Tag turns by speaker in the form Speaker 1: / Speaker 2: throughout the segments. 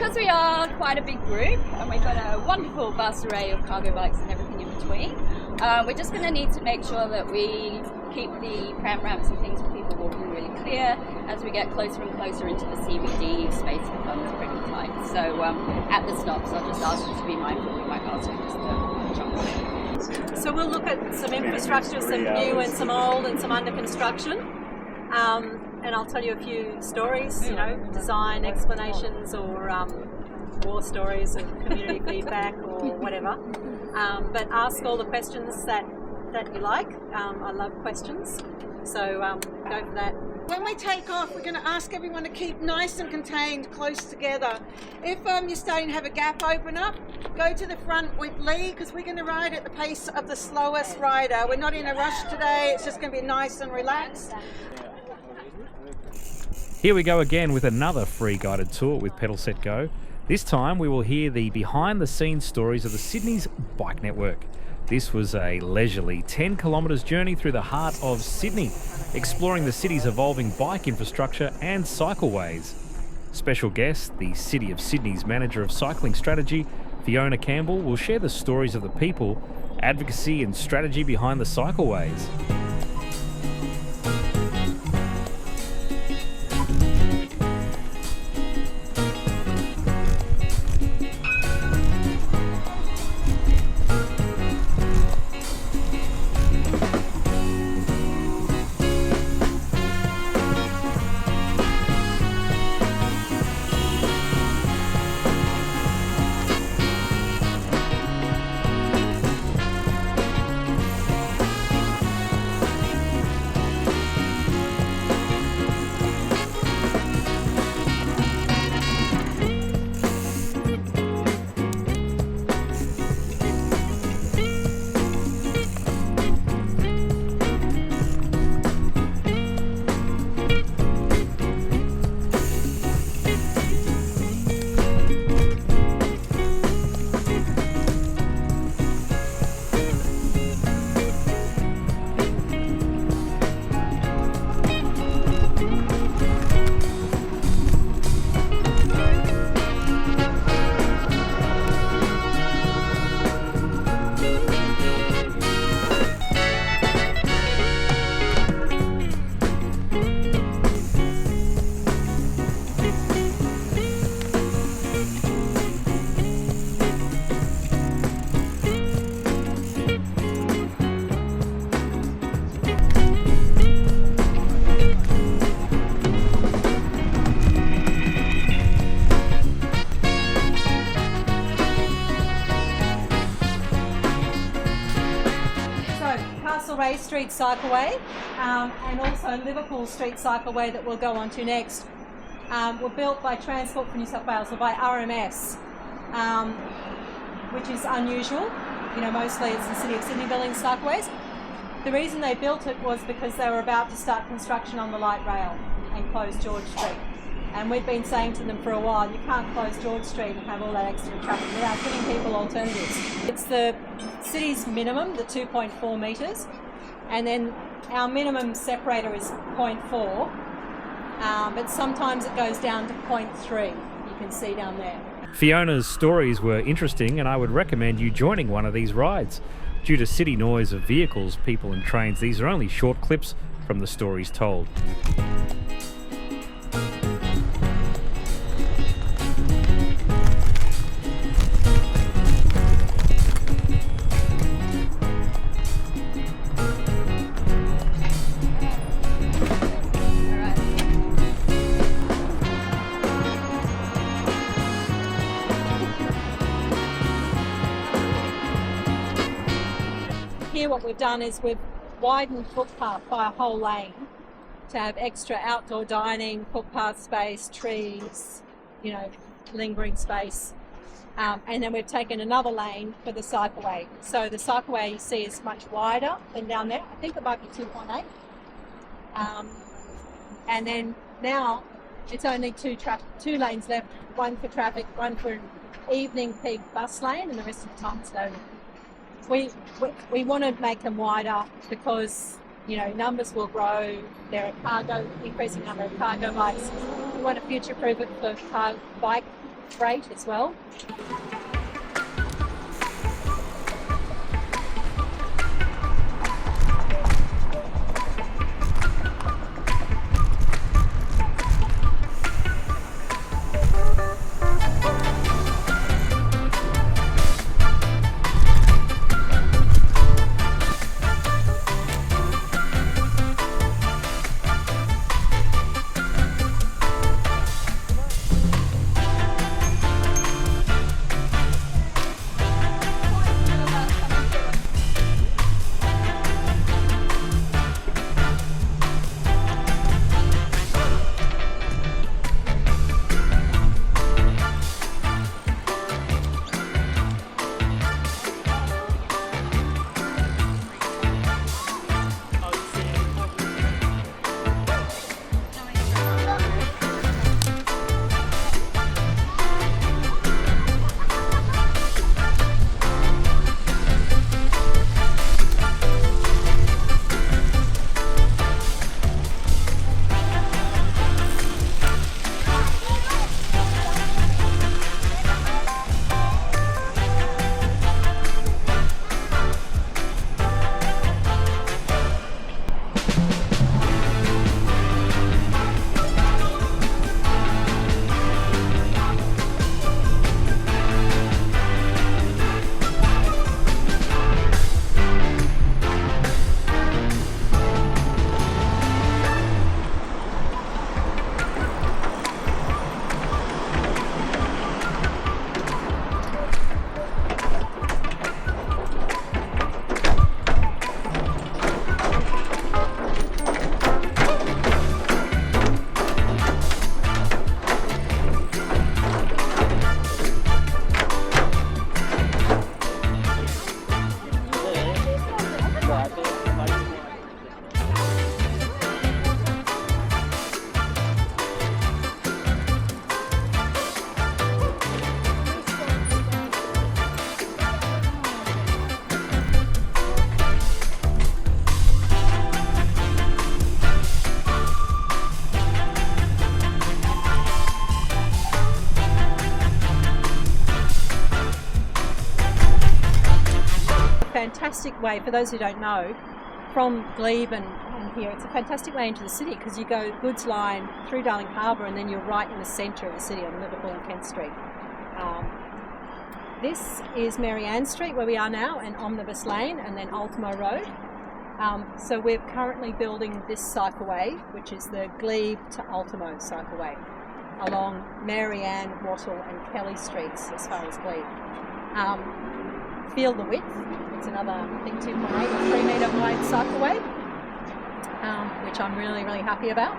Speaker 1: because we are quite a big group and we've got a wonderful vast array of cargo bikes and everything in between, we're just going to need to make sure that we keep the pram ramps and things for people walking really clear. As we get closer and closer into the CBD, space becomes pretty tight. So at the stops, I'll just ask you to be mindful. We might ask you just to jump on.
Speaker 2: So we'll look at some infrastructure, some new and some old and some under construction. And I'll tell you a few stories, you know, design explanations or war stories and community feedback or whatever. But ask all the questions that you like. I love questions, so go for that.
Speaker 3: When we take off, we're going to ask everyone to keep nice and contained, close together. If you're starting to have a gap open up, go to the front with Lee, because we're going to ride at the pace of the slowest rider. We're not in a rush today, it's just going to be nice and relaxed.
Speaker 4: Here we go again with another free guided tour with Pedal Set Go. This time we will hear the behind-the-scenes stories of the Sydney's bike network. This was a leisurely 10 kilometres journey through the heart of Sydney, exploring the city's evolving bike infrastructure and cycleways. Special guest, the City of Sydney's Manager of Cycling Strategy, Fiona Campbell, will share the stories of the people, advocacy and strategy behind the cycleways.
Speaker 2: Street Cycleway and also Liverpool Street Cycleway that we'll go on to next were built by Transport for New South Wales, or by RMS, which is unusual. You know, mostly it's the City of Sydney building cycleways. The reason they built it was because they were about to start construction on the light rail and close George Street. And we've been saying to them for a while, you can't close George Street and have all that extra traffic without giving people alternatives. It's the city's minimum, the 2.4 metres. And then our minimum separator is 0.4, but sometimes it goes down to 0.3, you can see down there.
Speaker 4: Fiona's stories were interesting, and I would recommend you joining one of these rides. Due to city noise of vehicles, people and trains, these are only short clips from the stories told.
Speaker 2: Here what we've done is we've widened footpath by a whole lane to have extra outdoor dining, footpath space, trees, you know, lingering space. And then we've taken another lane for the cycleway. So the cycleway you see is much wider than down there. I think it might be 2.8. And then now it's only two lanes left, one for traffic, one for evening peak bus lane, and the rest of the time it's loaded. We want to make them wider because, you know, numbers will grow. There are increasing number of cargo bikes. We want to future-proof it for bike freight as well. Fantastic way, for those who don't know, from Glebe and here, it's a fantastic way into the city because you go goods line through Darling Harbour and then you're right in the centre of the city on Liverpool and Kent Street. This is Mary Ann Street where we are now, and Omnibus Lane, and then Ultimo Road. So we're currently building this cycleway, which is the Glebe to Ultimo cycleway, along Mary Ann, Wattle and Kelly Streets as far as Glebe. Feel the width. It's another, I think, 2.8 or 3 metre wide cycleway, which I'm really, really happy about.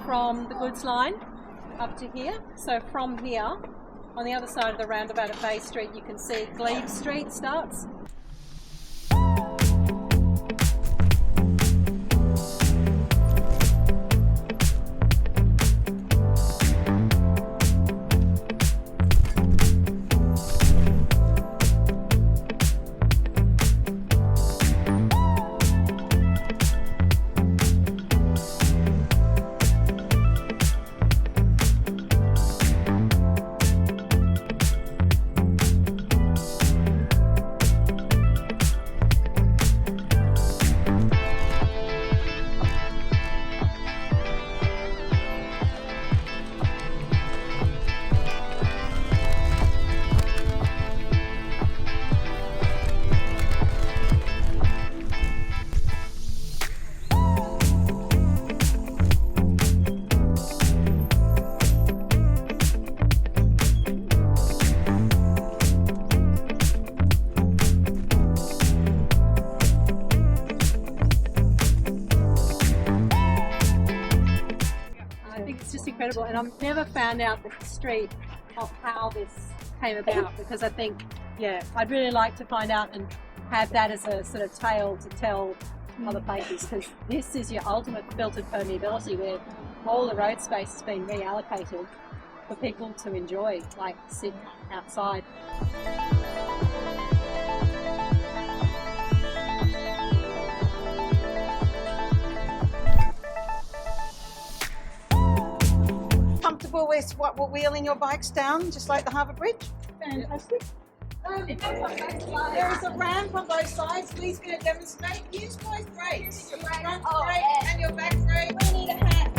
Speaker 2: From the goods line up to here. So from here, on the other side of the roundabout at Bay Street, you can see Glebe Street starts. think it's just incredible, and I've never found out the history of how this came about, because I think, I'd really like to find out and have that as a sort of tale to tell other places, because this is your ultimate filtered permeability, where all the road space has been reallocated for people to enjoy, like sit outside.
Speaker 3: Comfortable with what we're wheeling your bikes down, just like the Harbour Bridge? Fantastic. There is a ramp on both sides. Lee's going to demonstrate. Use both brakes. Your front brake and your back brake. We need a hat.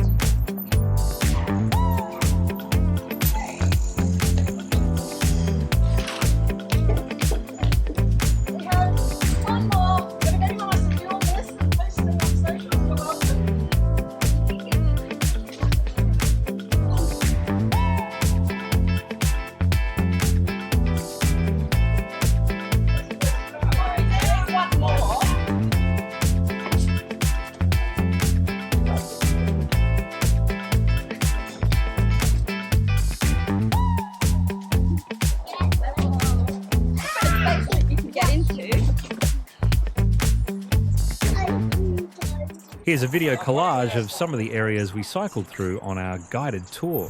Speaker 3: We have one more. If anyone wants to do all this, post them on social. You're welcome.
Speaker 4: Here's a video collage of some of the areas we cycled through on our guided tour.